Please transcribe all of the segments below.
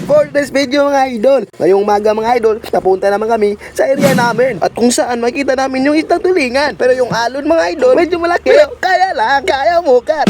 For this video mga idol, ngayong umaga mga idol, napunta naman kami sa area namin at kung saan makita namin yung isang tulingan. Pero yung alon mga idol, medyo malaki. Pero kaya lang, kaya mo kat.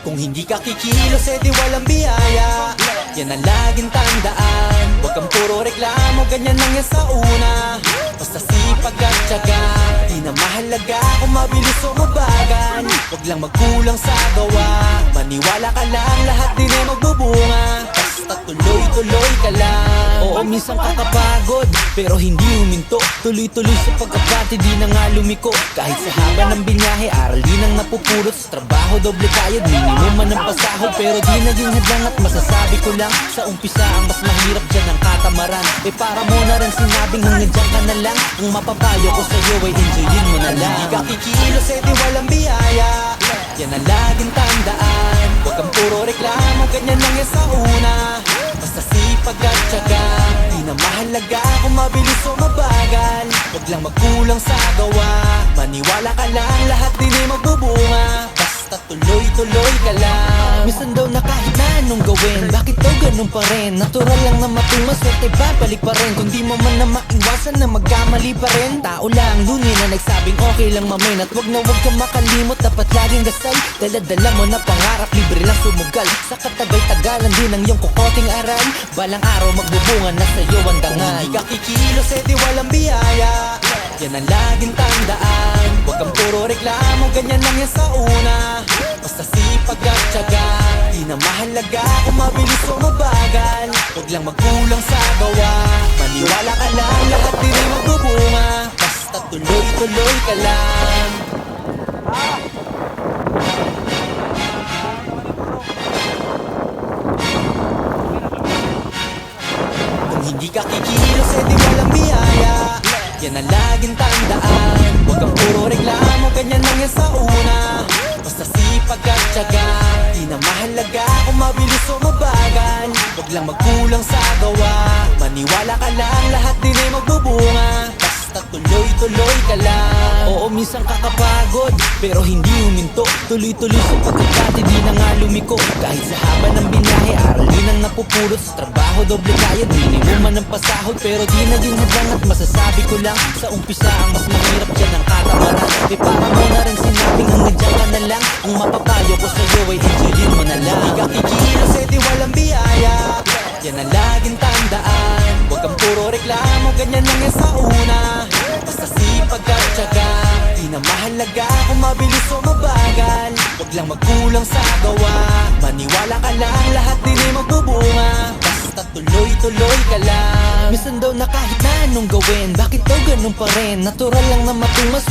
Kung hindi ka kikilos, edi walang biyaya. Yan ang laging tandaan. Huwag kang puro reklamo, ganyan lang yan sa una. Basta sipag at tiyaga, di na mahalaga kung mabilis o mabagal. Huwag lang magkulang sa gawa, maniwala ka lang, lahat din ay magbubunga. Basta tuloy-tuloy ka lang. Oo, minsan kakapagod, pero hindi huminto. Tuloy-tuloy sa pagkapati, di na nga lumiko. Kahit sa haba ng binyahe, aral din ang napupulot. Sa trabaho, doble kayod, minimum man ang pasahod. Pero di naging hadlang at masasabi ko lang, sa umpisa ang mas mahirap dyan ang katamaran. Para mo na rin sinabing hanggang dyan ka na lang. Ang mapapayo ko sa'yo ay enjoyin mo na lang. Hindi ka kikilos, edi walang biyaya. Yan ang laging tandaan. Huwag kang puro reklamo, ganyan lang yan sa una. Basta sipag at tiyaga, di na mahalaga kung mabilis o mabagal. Huwag lang magkulang sa gawa, maniwala ka lang, lahat din ay magbubunga. Basta tuloy-tuloy ka lang. Minsan daw na kahit na anong gawin, bakit daw ganun pa rin? Natural lang na matumas, swerte babalik pa rin. Kung di mo man na maiwasan na magkamali pa rin. Tao lang, lunin na nagsabing okay lang mamin. At wag na wag kang makalimot, dapat laging dasal. Dala-dala mo na pangarap, libre lang sumugal. Sa katagal-tagalan din ang iyong kukoting aral. Balang araw magbubunga na sa'yo ang dangal. Kung di ka kikilos, edi walang biyaya. Yan ang laging tandaan. Huwag kang puro reklamo, ganyan lang yan sa una. Basta sipag at tiyaga, di na mahalaga kung mabilis o mabagal. Huwag lang magkulang sa gawa, maniwala ka lang, lahat din ay magbubunga. Basta tuloy-tuloy ka lang. Kung hindi ka kikilos, edi walang biyaya. Yan ang laging tandaan. Huwag kang puro reklamo, ganyan lang yan sa una. Basta sipag at tiyaga, di na mahalaga kung mabilis o mabagal. Huwag lang magkulang sa gawa, maniwala ka lang, lahat din ay magbubunga. Basta tuloy-tuloy ka lang. Oo, minsan kakapagod, pero hindi huminto. Tuloy-tuloy sa pagkakati, di na nga lumiko. Kahit sa haba ng binyahe, aral din ang napupulot. Sa trabaho, doble kayod, minimum man ang pasahod. Pero di naging hadlang at masasabi ko lang, sa umpisa ang mas mahirap dyan ang katamaran. Para mo na rin sinabing hanggang dyan ka na lang. Ang mapapayo ko sa'yo ay enjoyin mo na lang. Hindi ka kikilos, edi walang biyaya. Yan ang laging tandaan. Huwag kang puro reklamo, ganyan lang yan sa una. Basta sipag at tiyaga, di na mahalaga kung mabilis o mabagal. Huwag lang magkulang sa gawa, maniwala ka lang, tuloy ka lang. Minsan daw na kahit na anong gawin, bakit daw ganun pa rin? Natural lang na matungas